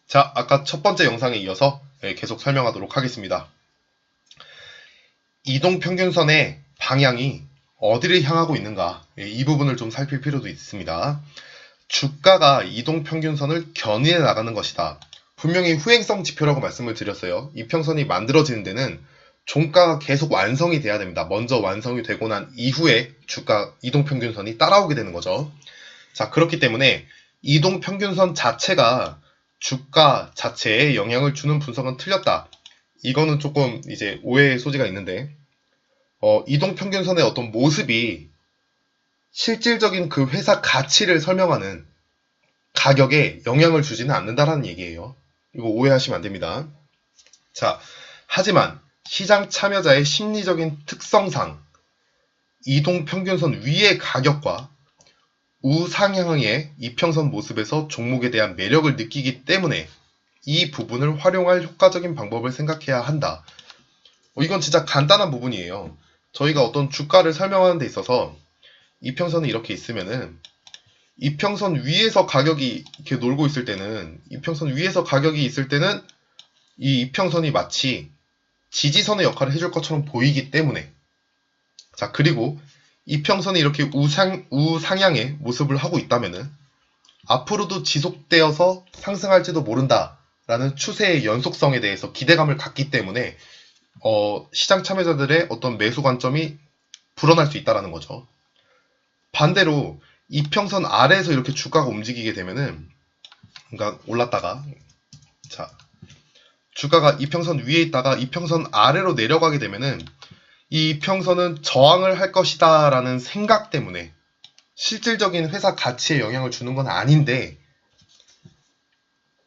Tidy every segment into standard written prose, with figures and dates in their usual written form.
자, 아까 첫 번째 영상에 이어서 계속 설명하도록 하겠습니다. 이동평균선의 방향이 어디를 향하고 있는가, 이 부분을 좀 살필 필요도 있습니다. 주가가 이동평균선을 견인해 나가는 것이다. 분명히 후행성 지표라고 말씀을 드렸어요. 이평선이 만들어지는 데는 종가가 계속 완성이 돼야 됩니다. 먼저 완성이 되고 난 이후에 주가 이동평균선이 따라오게 되는 거죠. 자, 그렇기 때문에 이동평균선 자체가 주가 자체에 영향을 주는 분석은 틀렸다. 이거는 조금 이제 오해의 소지가 있는데, 이동평균선의 어떤 모습이 실질적인 그 회사 가치를 설명하는 가격에 영향을 주지는 않는다라는 얘기예요. 이거 오해하시면 안 됩니다. 자, 하지만 시장 참여자의 심리적인 특성상 이동평균선 위의 가격과 우상향의 이평선 모습에서 종목에 대한 매력을 느끼기 때문에 이 부분을 활용할 효과적인 방법을 생각해야 한다. 이건 진짜 간단한 부분이에요. 저희가 어떤 주가를 설명하는 데 있어서 이평선이 이렇게 있으면은 이평선 위에서 가격이 이렇게 놀고 있을 때는 이평선 위에서 가격이 있을 때는 이 이평선이 마치 지지선의 역할을 해줄 것처럼 보이기 때문에, 자, 그리고 이평선이 이렇게 우상향의 모습을 하고 있다면은 앞으로도 지속되어서 상승할지도 모른다라는 추세의 연속성에 대해서 기대감을 갖기 때문에 시장 참여자들의 어떤 매수 관점이 불어날 수 있다는 거죠. 반대로 이평선 아래에서 이렇게 주가가 움직이게 되면은, 그러니까 올랐다가, 자, 주가가 이평선 위에 있다가 이평선 아래로 내려가게 되면은 이 이평선은 저항을 할 것이다 라는 생각 때문에 실질적인 회사 가치에 영향을 주는 건 아닌데,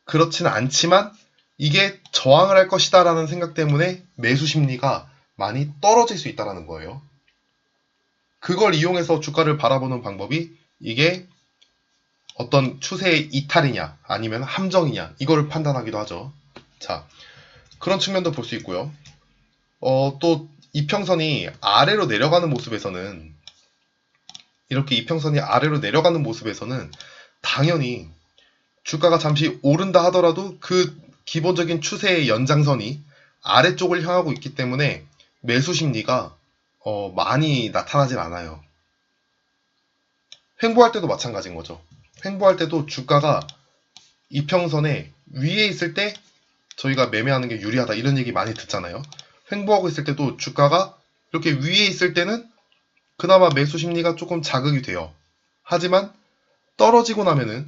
그렇지는 않지만 이게 저항을 할 것이다 라는 생각 때문에 매수 심리가 많이 떨어질 수 있다는 거예요. 그걸 이용해서 주가를 바라보는 방법이 이게 어떤 추세의 이탈이냐 아니면 함정이냐, 이거를 판단하기도 하죠. 자, 그런 측면도 볼 수 있고요. 또 이평선이 아래로 내려가는 모습에서는, 이렇게 이평선이 아래로 내려가는 모습에서는 당연히 주가가 잠시 오른다 하더라도 그 기본적인 추세의 연장선이 아래쪽을 향하고 있기 때문에 매수 심리가 많이 나타나질 않아요. 횡보할 때도 마찬가지인 거죠. 횡보할 때도 주가가 이평선에 위에 있을 때 저희가 매매하는 게 유리하다, 이런 얘기 많이 듣잖아요. 횡보하고 있을 때도 주가가 이렇게 위에 있을 때는 그나마 매수 심리가 조금 자극이 돼요. 하지만 떨어지고 나면은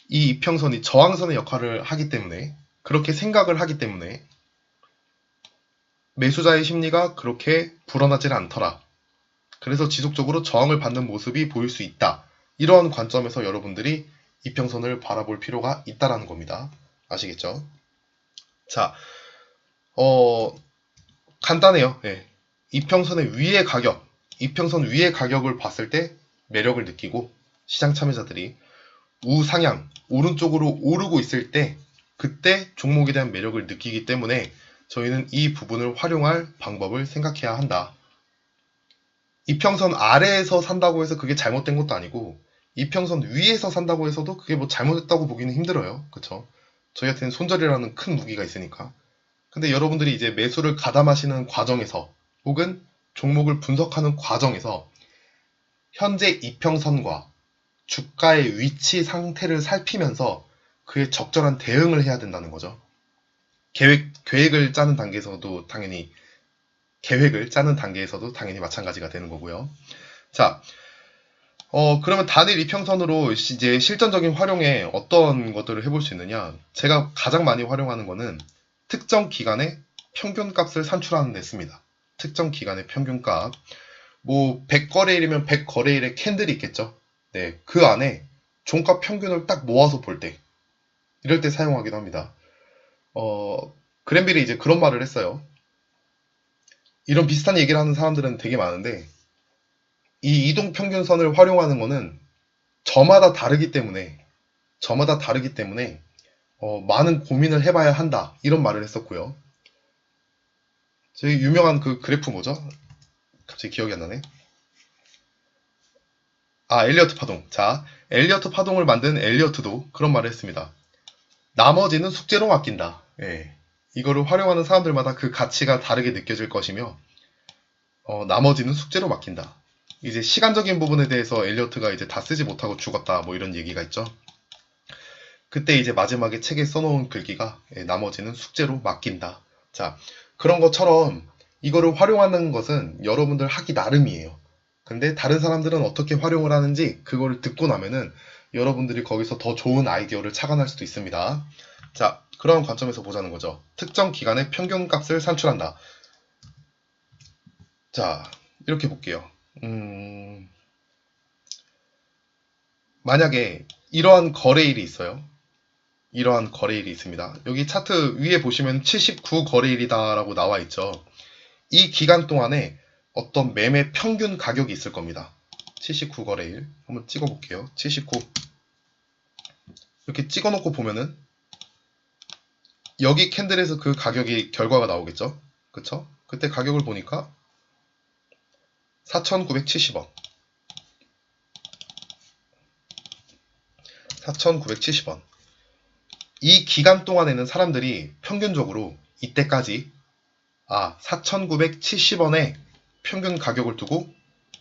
이 이평선이 저항선의 역할을 하기 때문에, 그렇게 생각을 하기 때문에 매수자의 심리가 그렇게 불어나질 않더라. 그래서 지속적으로 저항을 받는 모습이 보일 수 있다. 이러한 관점에서 여러분들이 이평선을 바라볼 필요가 있다라는 겁니다. 아시겠죠? 자, 간단해요. 예. 이평선의 위의 가격, 이평선 위의 가격을 봤을 때 매력을 느끼고 시장 참여자들이 우상향, 오른쪽으로 오르고 있을 때 그때 종목에 대한 매력을 느끼기 때문에 저희는 이 부분을 활용할 방법을 생각해야 한다. 이평선 아래에서 산다고 해서 그게 잘못된 것도 아니고 이평선 위에서 산다고 해서도 그게 뭐 잘못했다고 보기는 힘들어요. 그쵸? 저희한테는 손절이라는 큰 무기가 있으니까. 근데 여러분들이 이제 매수를 가담하시는 과정에서 혹은 종목을 분석하는 과정에서 현재 이평선과 주가의 위치 상태를 살피면서 그에 적절한 대응을 해야 된다는 거죠. 계획을 짜는 단계에서도 당연히 마찬가지가 되는 거고요. 자, 그러면 단일 이평선으로 이제 실전적인 활용에 어떤 것들을 해볼 수 있느냐? 제가 가장 많이 활용하는 거는 특정 기간의 평균값을 산출하는 데 씁니다. 특정 기간의 평균값. 뭐 100거래일이면 100거래일의 캔들이 있겠죠. 네, 그 안에 종가 평균을 딱 모아서 볼 때, 이럴 때 사용하기도 합니다. 그랜빌이 이제 그런 말을 했어요. 이런 비슷한 얘기를 하는 사람들은 되게 많은데, 이 이동평균선을 활용하는 거는 저마다 다르기 때문에 많은 고민을 해봐야 한다, 이런 말을 했었고요. 제일 유명한 그 그래프 뭐죠? 갑자기 기억이 안 나네. 엘리어트 파동. 자, 엘리어트 파동을 만든 엘리어트도 그런 말을 했습니다. 나머지는 숙제로 맡긴다. 예. 이거를 활용하는 사람들마다 그 가치가 다르게 느껴질 것이며, 나머지는 숙제로 맡긴다. 이제 시간적인 부분에 대해서 엘리어트가 이제 다 쓰지 못하고 죽었다. 뭐 이런 얘기가 있죠. 그때 이제 마지막에 책에 써놓은 글귀가 나머지는 숙제로 맡긴다. 자, 그런 것처럼 이거를 활용하는 것은 여러분들 하기 나름이에요. 근데 다른 사람들은 어떻게 활용을 하는지 그거를 듣고 나면은 여러분들이 거기서 더 좋은 아이디어를 착안할 수도 있습니다. 자, 그런 관점에서 보자는 거죠. 특정 기간의 평균값을 산출한다. 자, 이렇게 볼게요. 만약에 이러한 거래일이 있어요. 이러한 거래일이 있습니다. 여기 차트 위에 보시면 79 거래일이다라고 나와 있죠. 이 기간 동안에 어떤 매매 평균 가격이 있을 겁니다. 79 거래일 한번 찍어 볼게요. 79 이렇게 찍어 놓고 보면은 여기 캔들에서 그 가격이 결과가 나오겠죠. 그쵸? 그때 가격을 보니까 4,970원 4,970원 이 기간 동안에는 사람들이 평균적으로 이때까지 4,970원에 평균 가격을 두고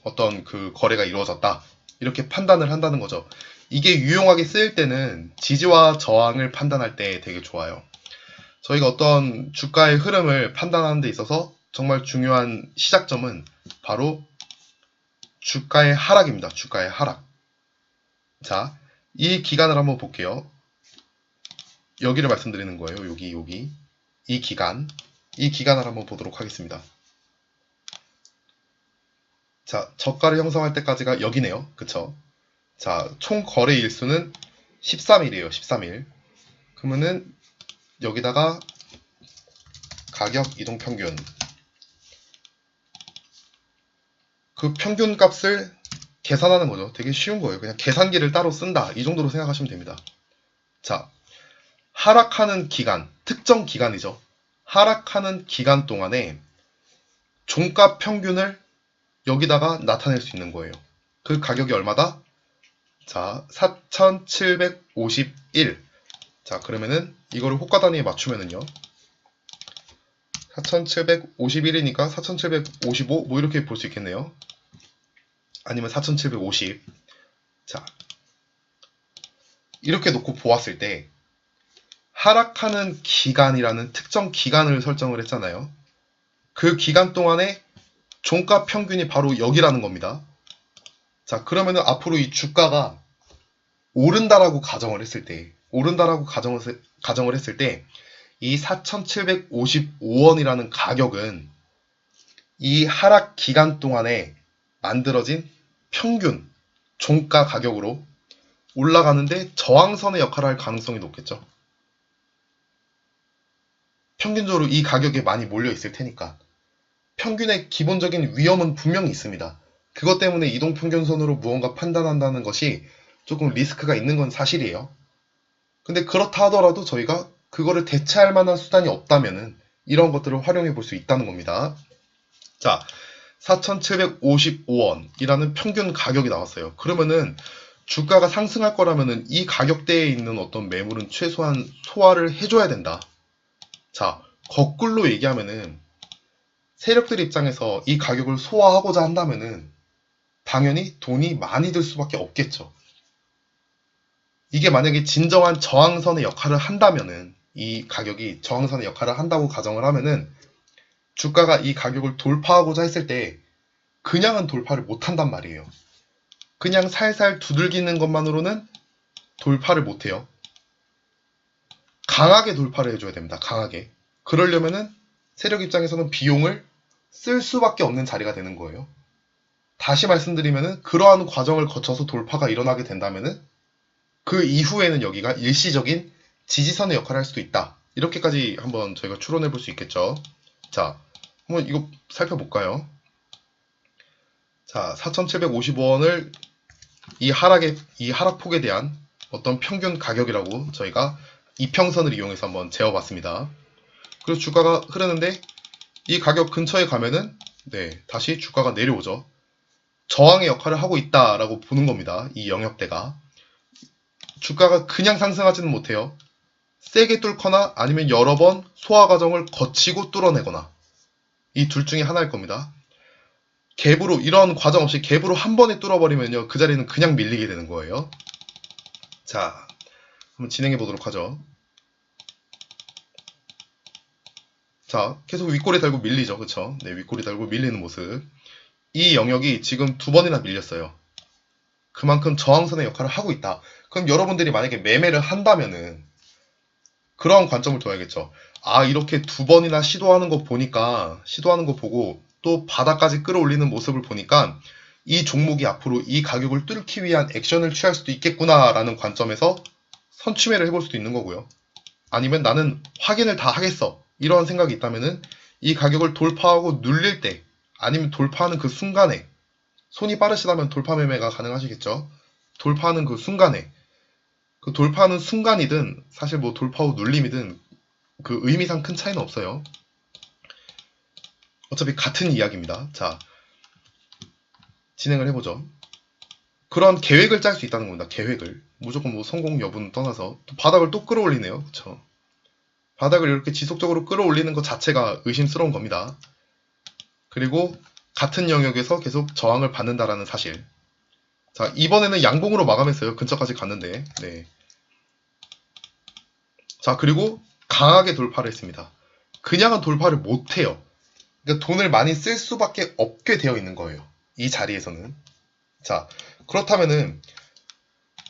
어떤 그 거래가 이루어졌다. 이렇게 판단을 한다는 거죠. 이게 유용하게 쓰일 때는 지지와 저항을 판단할 때 되게 좋아요. 저희가 어떤 주가의 흐름을 판단하는 데 있어서 정말 중요한 시작점은 바로 주가의 하락입니다. 주가의 하락. 자, 이 기간을 한번 볼게요. 여기를 말씀드리는 거예요. 여기. 이 기간을 한번 보도록 하겠습니다. 자, 저가를 형성할 때까지가 여기네요. 그쵸? 자, 총 거래 일수는 13일이에요. 13일. 그러면은 여기다가 가격 이동 평균. 그 평균 값을 계산하는 거죠. 되게 쉬운 거예요. 그냥 계산기를 따로 쓴다. 이 정도로 생각하시면 됩니다. 자, 하락하는 기간, 특정 기간이죠. 하락하는 기간 동안에 종가 평균을 여기다가 나타낼 수 있는 거예요. 그 가격이 얼마다? 자, 4,751. 자, 그러면은 이거를 호가 단위에 맞추면은요. 4,751이니까 4,755 뭐 이렇게 볼 수 있겠네요. 아니면 4,750. 자, 이렇게 놓고 보았을 때 하락하는 기간이라는 특정 기간을 설정을 했잖아요. 그 기간 동안에 종가 평균이 바로 여기라는 겁니다. 자, 그러면은 앞으로 이 주가가 오른다라고 가정을 했을 때, 이 4,755원이라는 가격은 이 하락 기간 동안에 만들어진 평균 종가 가격으로 올라가는데 저항선의 역할을 할 가능성이 높겠죠. 평균적으로 이 가격에 많이 몰려 있을 테니까. 평균의 기본적인 위험은 분명히 있습니다. 그것 때문에 이동평균선으로 무언가 판단한다는 것이 조금 리스크가 있는 건 사실이에요. 근데 그렇다 하더라도 저희가 그거를 대체할 만한 수단이 없다면은 이런 것들을 활용해 볼 수 있다는 겁니다. 자, 4,755원이라는 평균 가격이 나왔어요. 그러면은 주가가 상승할 거라면은 이 가격대에 있는 어떤 매물은 최소한 소화를 해줘야 된다. 자, 거꾸로 얘기하면은 세력들 입장에서 이 가격을 소화하고자 한다면은 당연히 돈이 많이 들 수밖에 없겠죠. 이게 만약에 진정한 저항선의 역할을 한다면은 이 가격이 저항선의 역할을 한다고 가정을 하면은 주가가 이 가격을 돌파하고자 했을 때 그냥은 돌파를 못한단 말이에요. 그냥 살살 두들기는 것만으로는 돌파를 못해요. 강하게 돌파를 해줘야 됩니다. 강하게. 그러려면은 세력 입장에서는 비용을 쓸 수밖에 없는 자리가 되는 거예요. 다시 말씀드리면은 그러한 과정을 거쳐서 돌파가 일어나게 된다면은 그 이후에는 여기가 일시적인 지지선의 역할을 할 수도 있다. 이렇게까지 한번 저희가 추론해 볼 수 있겠죠. 자, 한번 이거 살펴볼까요? 자, 4,755원을 이 하락폭에 대한 어떤 평균 가격이라고 저희가 이평선을 이용해서 한번 재어봤습니다. 그래서 주가가 흐르는데 이 가격 근처에 가면은 다시 주가가 내려오죠. 저항의 역할을 하고 있다라고 보는 겁니다. 이 영역대가. 주가가 그냥 상승하지는 못해요. 세게 뚫거나 아니면 여러 번 소화 과정을 거치고 뚫어내거나 이 둘 중에 하나일 겁니다. 갭으로 이런 과정 없이 갭으로 한 번에 뚫어버리면요. 그 자리는 그냥 밀리게 되는 거예요. 자, 한번 진행해 보도록 하죠. 자, 계속 윗꼬리 달고 밀리죠. 그쵸? 네, 윗꼬리 달고 밀리는 모습. 이 영역이 지금 2번이나 밀렸어요. 그만큼 저항선의 역할을 하고 있다. 그럼 여러분들이 만약에 매매를 한다면은 그런 관점을 둬야겠죠. 아, 이렇게 2번이나 시도하는 거 보니까, 시도하는 거 보고 또 바닥까지 끌어올리는 모습을 보니까 이 종목이 앞으로 이 가격을 뚫기 위한 액션을 취할 수도 있겠구나라는 관점에서 선취매를 해볼 수도 있는 거고요. 아니면 나는 확인을 다 하겠어. 이런 생각이 있다면은 이 가격을 돌파하고 눌릴 때 아니면 돌파하는 그 순간에 손이 빠르시다면 돌파 매매가 가능하시겠죠. 돌파하는 그 순간에 그 돌파하는 순간이든 사실 뭐 돌파 후 눌림이든 그 의미상 큰 차이는 없어요. 어차피 같은 이야기입니다. 자, 진행을 해보죠. 그런 계획을 짤 수 있다는 겁니다. 계획을. 무조건 뭐 성공 여부는 떠나서 또 바닥을 또 끌어올리네요. 그쵸? 바닥을 이렇게 지속적으로 끌어올리는 것 자체가 의심스러운 겁니다. 그리고 같은 영역에서 계속 저항을 받는다라는 사실. 자, 이번에는 양봉으로 마감했어요. 근처까지 갔는데. 네. 자, 그리고 강하게 돌파를 했습니다. 그냥은 돌파를 못해요. 그러니까 돈을 많이 쓸 수밖에 없게 되어 있는 거예요. 이 자리에서는. 자, 그렇다면은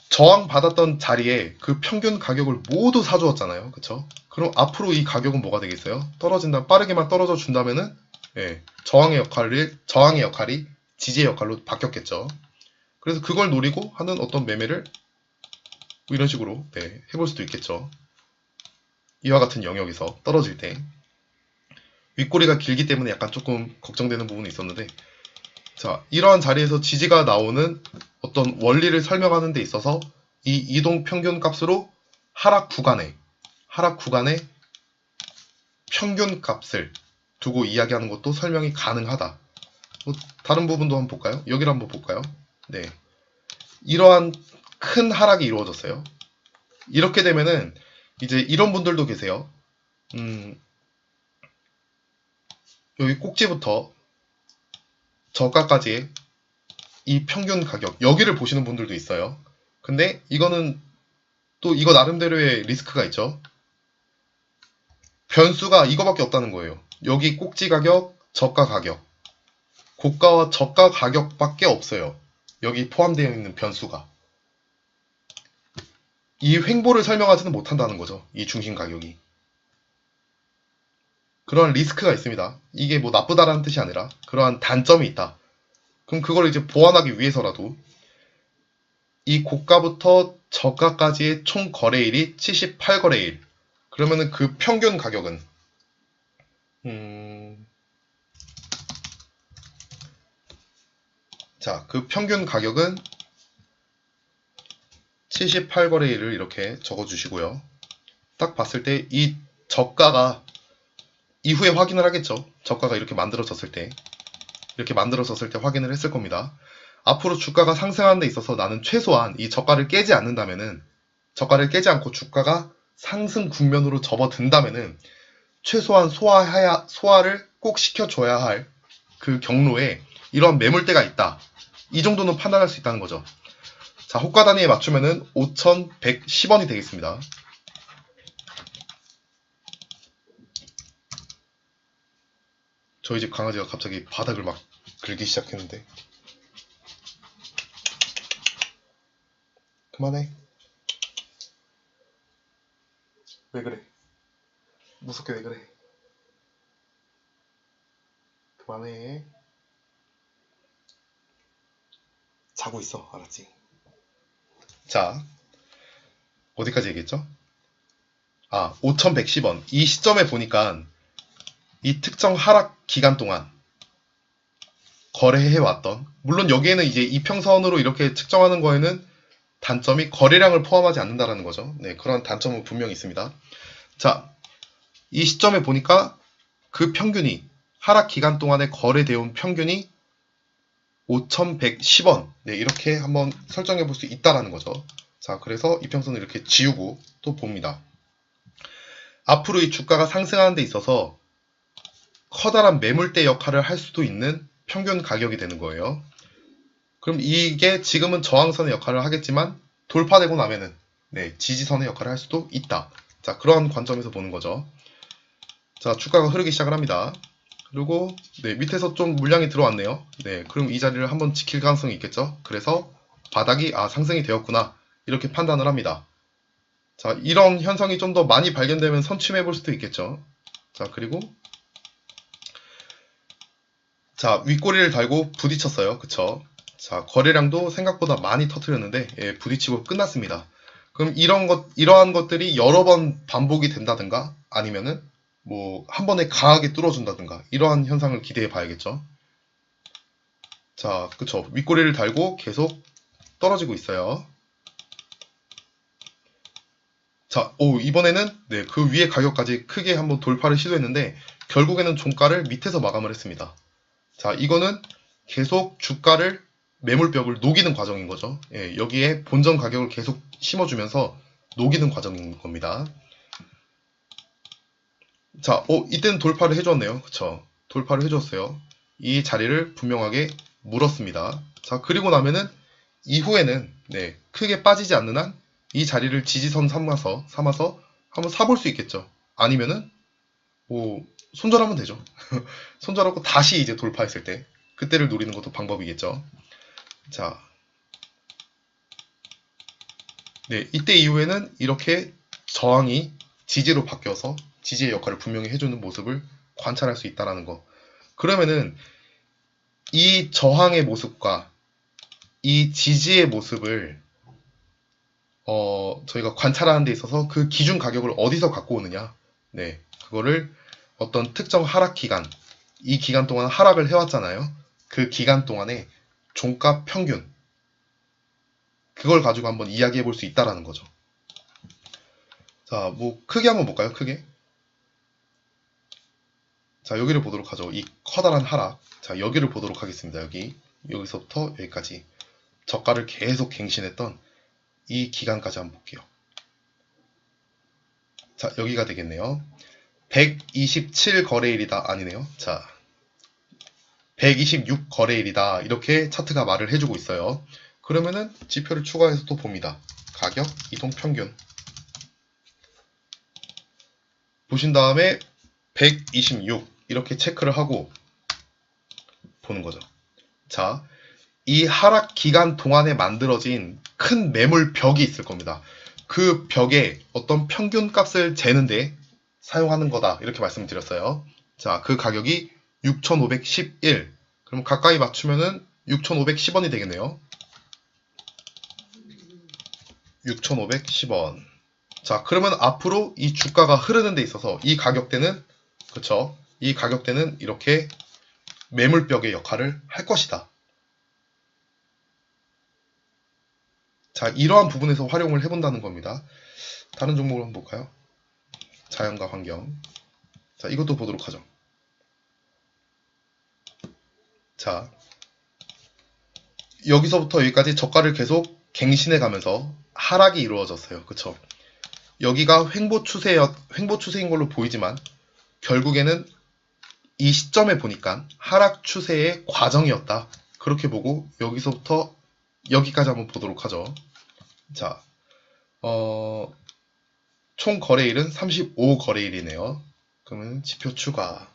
저항받았던 자리에 그 평균 가격을 모두 사주었잖아요. 그쵸? 그럼 앞으로 이 가격은 뭐가 되겠어요? 떨어진다, 빠르게만 떨어져 준다면은, 예, 저항의 역할이 지지의 역할로 바뀌었겠죠. 그래서 그걸 노리고 하는 어떤 매매를 뭐 이런 식으로, 네, 해볼 수도 있겠죠. 이와 같은 영역에서 떨어질 때. 윗꼬리가 길기 때문에 약간 조금 걱정되는 부분이 있었는데, 자, 이러한 자리에서 지지가 나오는 어떤 원리를 설명하는 데 있어서 이 이동 평균 값으로 하락 구간의 평균 값을 두고 이야기하는 것도 설명이 가능하다. 뭐 다른 부분도 한번 볼까요? 여기를 한번 볼까요? 네, 이러한 큰 하락이 이루어졌어요. 이렇게 되면은 이제 이런 분들도 계세요. 여기 꼭지부터 저가까지의 이 평균 가격, 여기를 보시는 분들도 있어요. 근데 이거는 또 이거 나름대로의 리스크가 있죠. 변수가 이거밖에 없다는 거예요. 여기 꼭지 가격, 저가 가격, 고가와 저가 가격밖에 없어요. 여기 포함되어 있는 변수가. 이 횡보를 설명하지는 못한다는 거죠. 이 중심 가격이. 그런 리스크가 있습니다. 이게 뭐 나쁘다라는 뜻이 아니라 그러한 단점이 있다. 그럼 그걸 이제 보완하기 위해서라도 이 고가부터 저가까지의 총 거래일이 78거래일. 그러면은 그 평균 가격은 자, 그 평균 가격은 78거래일을 이렇게 적어주시고요. 딱 봤을 때 이 저가가 이후에 확인을 하겠죠. 저가가 이렇게 만들어졌을 때 확인을 했을 겁니다. 앞으로 주가가 상승하는 데 있어서 나는 최소한 이 저가를 깨지 않는다면은, 저가를 깨지 않고 주가가 상승 국면으로 접어든다면은 최소한 소화를 꼭 시켜줘야 할 그 경로에 이런 매물대가 있다. 이 정도는 판단할 수 있다는 거죠. 자, 호가 단위에 맞추면은 5,110원이 되겠습니다. 저희 집 강아지가 갑자기 바닥을 막 긁기 시작했는데. 그만해. 왜 그래? 무섭게 왜 그래? 그만해. 자고 있어. 알았지? 자, 어디까지 얘기했죠? 아, 5,110원. 이 시점에 보니까 이 특정 하락 기간 동안 거래해왔던, 물론 여기에는 이제 이평선으로 이렇게 측정하는 거에는 단점이 거래량을 포함하지 않는다라는 거죠. 네, 그런 단점은 분명히 있습니다. 자, 이 시점에 보니까 그 평균이, 하락 기간 동안에 거래되어 온 평균이 5,110원. 네, 이렇게 한번 설정해 볼 수 있다라는 거죠. 자, 그래서 이평선을 이렇게 지우고 또 봅니다. 앞으로 이 주가가 상승하는 데 있어서 커다란 매물대 역할을 할 수도 있는 평균 가격이 되는 거예요. 그럼 이게 지금은 저항선의 역할을 하겠지만 돌파되고 나면은 지지선의 역할을 할 수도 있다. 자, 그러한 관점에서 보는 거죠. 자, 주가가 흐르기 시작을 합니다. 그리고 밑에서 좀 물량이 들어왔네요. 그럼 이 자리를 한번 지킬 가능성이 있겠죠. 그래서 바닥이 상승이 되었구나 이렇게 판단을 합니다. 자, 이런 현상이 좀 더 많이 발견되면 선취해 볼 수도 있겠죠. 자, 그리고 자, 윗꼬리를 달고 부딪혔어요. 그쵸? 자, 거래량도 생각보다 많이 터뜨렸는데 부딪히고 끝났습니다. 그럼 이러한 것들이 여러 번 반복이 된다든가 아니면은 뭐 한 번에 강하게 뚫어준다든가 이러한 현상을 기대해 봐야겠죠. 자, 그쵸? 윗꼬리를 달고 계속 떨어지고 있어요. 자, 이번에는 그 위에 가격까지 크게 한번 돌파를 시도했는데 결국에는 종가를 밑에서 마감을 했습니다. 자, 이거는 계속 주가를 매물벽을 녹이는 과정인 거죠. 여기에 본전 가격을 계속 심어주면서 녹이는 과정인 겁니다. 자, 이때는 돌파를 해줬네요. 그쵸? 돌파를 해줬어요. 이 자리를 분명하게 물었습니다. 자, 그리고 나면은 이후에는 크게 빠지지 않는 한 이 자리를 지지선 삼아서 한번 사볼 수 있겠죠. 아니면은 뭐 손절하면 되죠. 손절하고 다시 이제 돌파했을 때 그때를 노리는 것도 방법이겠죠. 자, 이때 이후에는 이렇게 저항이 지지로 바뀌어서 지지의 역할을 분명히 해주는 모습을 관찰할 수 있다는 거. 그러면은 이 저항의 모습과 이 지지의 모습을 저희가 관찰하는 데 있어서 그 기준 가격을 어디서 갖고 오느냐. 그거를 어떤 특정 하락 기간, 이 기간 동안 하락을 해왔잖아요. 그 기간 동안의 종가 평균, 그걸 가지고 한번 이야기해 볼 수 있다라는 거죠. 자, 뭐 크게 한번 볼까요? 크게. 자, 여기를 보도록 하죠. 이 커다란 하락. 자, 여기를 보도록 하겠습니다. 여기서부터 여기까지 저가를 계속 갱신했던 이 기간까지 한번 볼게요. 자, 여기가 되겠네요. 127 거래일이다. 아니네요. 자, 126 거래일이다. 이렇게 차트가 말을 해주고 있어요. 그러면은 지표를 추가해서 또 봅니다. 가격, 이동 평균. 보신 다음에 126 이렇게 체크를 하고 보는 거죠. 자, 이 하락 기간 동안에 만들어진 큰 매물 벽이 있을 겁니다. 그 벽에 어떤 평균 값을 재는데 사용하는 거다. 이렇게 말씀드렸어요. 자, 그 가격이 6,511. 그럼 가까이 맞추면은 6,510원이 되겠네요. 6,510원. 자, 그러면 앞으로 이 주가가 흐르는 데 있어서 이 가격대는, 그쵸? 이 가격대는 이렇게 매물벽의 역할을 할 것이다. 자, 이러한 부분에서 활용을 해본다는 겁니다. 다른 종목을 한번 볼까요? 자연과 환경. 자, 이것도 보도록 하죠. 자, 여기서부터 여기까지 저가를 계속 갱신해 가면서 하락이 이루어졌어요. 그쵸? 여기가 횡보 추세인 걸로 보이지만 결국에는 이 시점에 보니까 하락 추세의 과정이었다. 그렇게 보고 여기서부터 여기까지 한번 보도록 하죠. 자, 총 거래일은 35 거래일이네요. 그러면 지표 추가.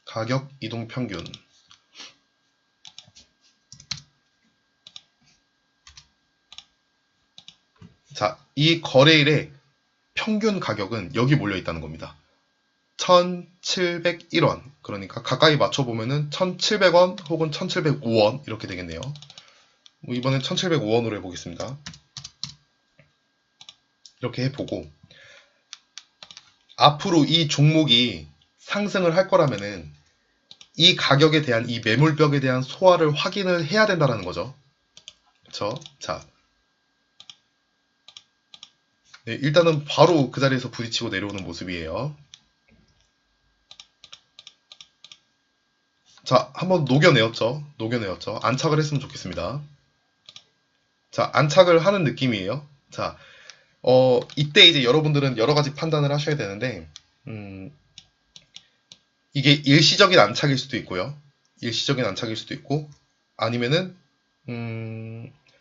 가격 이동 평균. 자, 이 거래일의 평균 가격은 여기 몰려 있다는 겁니다. 1,701원. 그러니까 가까이 맞춰보면은 1,700원 혹은 1,705원 이렇게 되겠네요. 뭐 이번엔 1,705원으로 해보겠습니다. 이렇게 해보고 앞으로 이 종목이 상승을 할 거라면은 이 가격에 대한 이 매물벽에 대한 소화를 확인을 해야 된다는 거죠. 그쵸? 자, 일단은 바로 그 자리에서 부딪히고 내려오는 모습이에요. 자, 한번 녹여내었죠. 안착을 했으면 좋겠습니다. 자, 안착을 하는 느낌이에요. 자, 이때 이제 여러분들은 여러 가지 판단을 하셔야 되는데, 이게 일시적인 안착일 수도 있고요. 일시적인 안착일 수도 있고, 아니면은,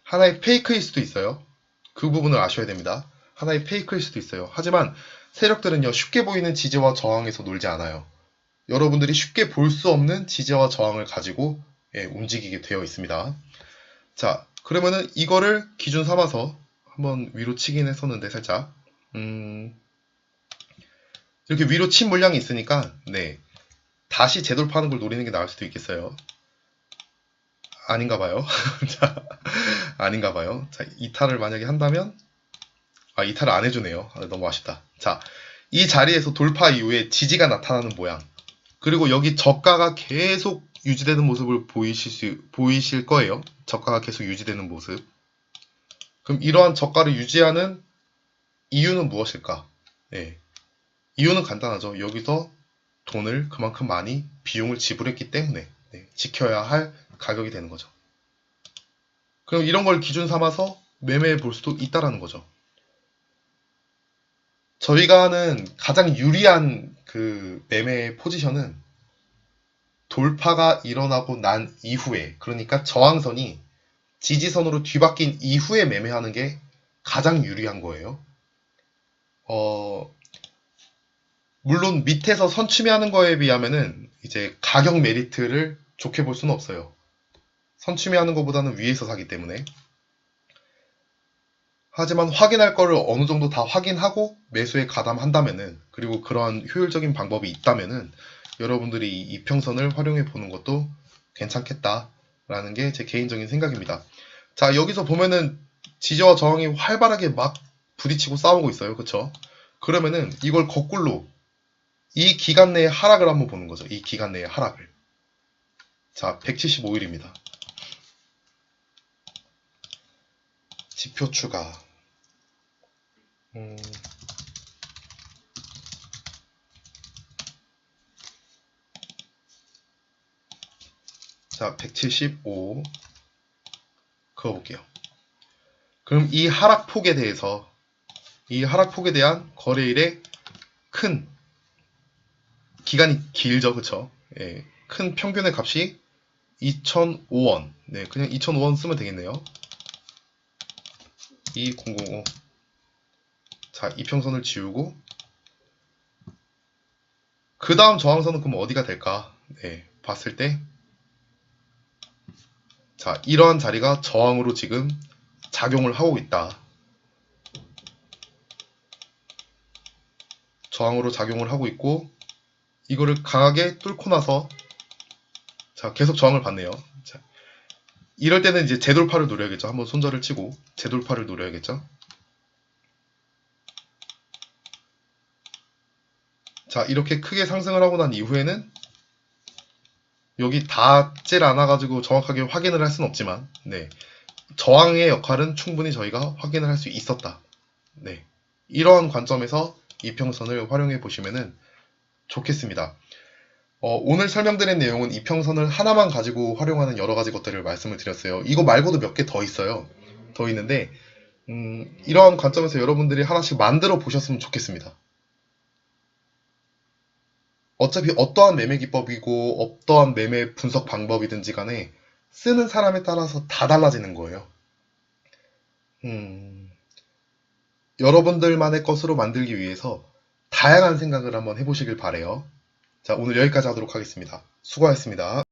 하나의 페이크일 수도 있어요. 그 부분을 아셔야 됩니다. 하나의 페이크일 수도 있어요. 하지만 세력들은요, 쉽게 보이는 지지와 저항에서 놀지 않아요. 여러분들이 쉽게 볼 수 없는 지지와 저항을 가지고 움직이게 되어 있습니다. 자, 그러면은 이거를 기준 삼아서 한번 위로 치긴 했었는데 살짝 이렇게 위로 친 물량이 있으니까 네, 다시 재돌파하는 걸 노리는 게 나을 수도 있겠어요. 아닌가 봐요. 자, 아닌가 봐요. 자, 이탈을 만약에 한다면 이탈을 안 해주네요. 너무 아쉽다. 자, 이 자리에서 돌파 이후에 지지가 나타나는 모양, 그리고 여기 저가가 계속 유지되는 모습을 보이실 거예요. 저가가 계속 유지되는 모습. 그럼 이러한 저가를 유지하는 이유는 무엇일까? 네. 이유는 간단하죠. 여기서 돈을 그만큼 많이 비용을 지불했기 때문에 지켜야 할 가격이 되는 거죠. 그럼 이런 걸 기준 삼아서 매매해 볼 수도 있다라는 거죠. 저희가 하는 가장 유리한 그 매매 포지션은 돌파가 일어나고 난 이후에, 그러니까 저항선이 지지선으로 뒤바뀐 이후에 매매하는 게 가장 유리한 거예요. 물론 밑에서 선취매하는 거에 비하면은 이제 가격 메리트를 좋게 볼 수는 없어요. 선취매하는 것보다는 위에서 사기 때문에. 하지만 확인할 거를 어느 정도 다 확인하고 매수에 가담한다면은, 그리고 그러한 효율적인 방법이 있다면은 여러분들이 이 이평선을 활용해 보는 것도 괜찮겠다라는 게 제 개인적인 생각입니다. 자, 여기서 보면은 지지와 저항이 활발하게 막 부딪히고 싸우고 있어요. 그쵸? 그러면은 이걸 거꾸로 이 기간 내의 하락을 한번 보는 거죠. 이 기간 내의 하락을. 자, 175일입니다. 지표 추가. 자, 175 그어볼게요. 그럼 이 하락폭에 대해서, 이 하락폭에 대한 거래일의 큰 기간이 길죠. 그쵸? 예, 큰 평균의 값이 2005원. 네, 그냥 2005원 쓰면 되겠네요. 2005. 자, 이평선을 지우고 그 다음 저항선은 그럼 어디가 될까? 네, 봤을 때 자, 이러한 자리가 저항으로 지금 작용을 하고 있다. 저항으로 작용을 하고 있고, 이거를 강하게 뚫고 나서 자, 계속 저항을 받네요. 자, 이럴 때는 이제 재돌파를 노려야겠죠. 한번 손절을 치고 재돌파를 노려야겠죠. 자, 이렇게 크게 상승을 하고 난 이후에는 여기 닿질 않아가지고 정확하게 확인을 할 수는 없지만, 네, 저항의 역할은 충분히 저희가 확인을 할 수 있었다. 네, 이러한 관점에서 이평선을 활용해 보시면 좋겠습니다. 오늘 설명드린 내용은 이평선을 하나만 가지고 활용하는 여러 가지 것들을 말씀을 드렸어요. 이거 말고도 몇 개 더 있어요. 더 있는데 이러한 관점에서 여러분들이 하나씩 만들어 보셨으면 좋겠습니다. 어차피 어떠한 매매 기법이고 어떠한 매매 분석 방법이든지 간에 쓰는 사람에 따라서 다 달라지는 거예요. 여러분들만의 것으로 만들기 위해서 다양한 생각을 한번 해보시길 바래요. 자, 오늘 여기까지 하도록 하겠습니다. 수고하셨습니다.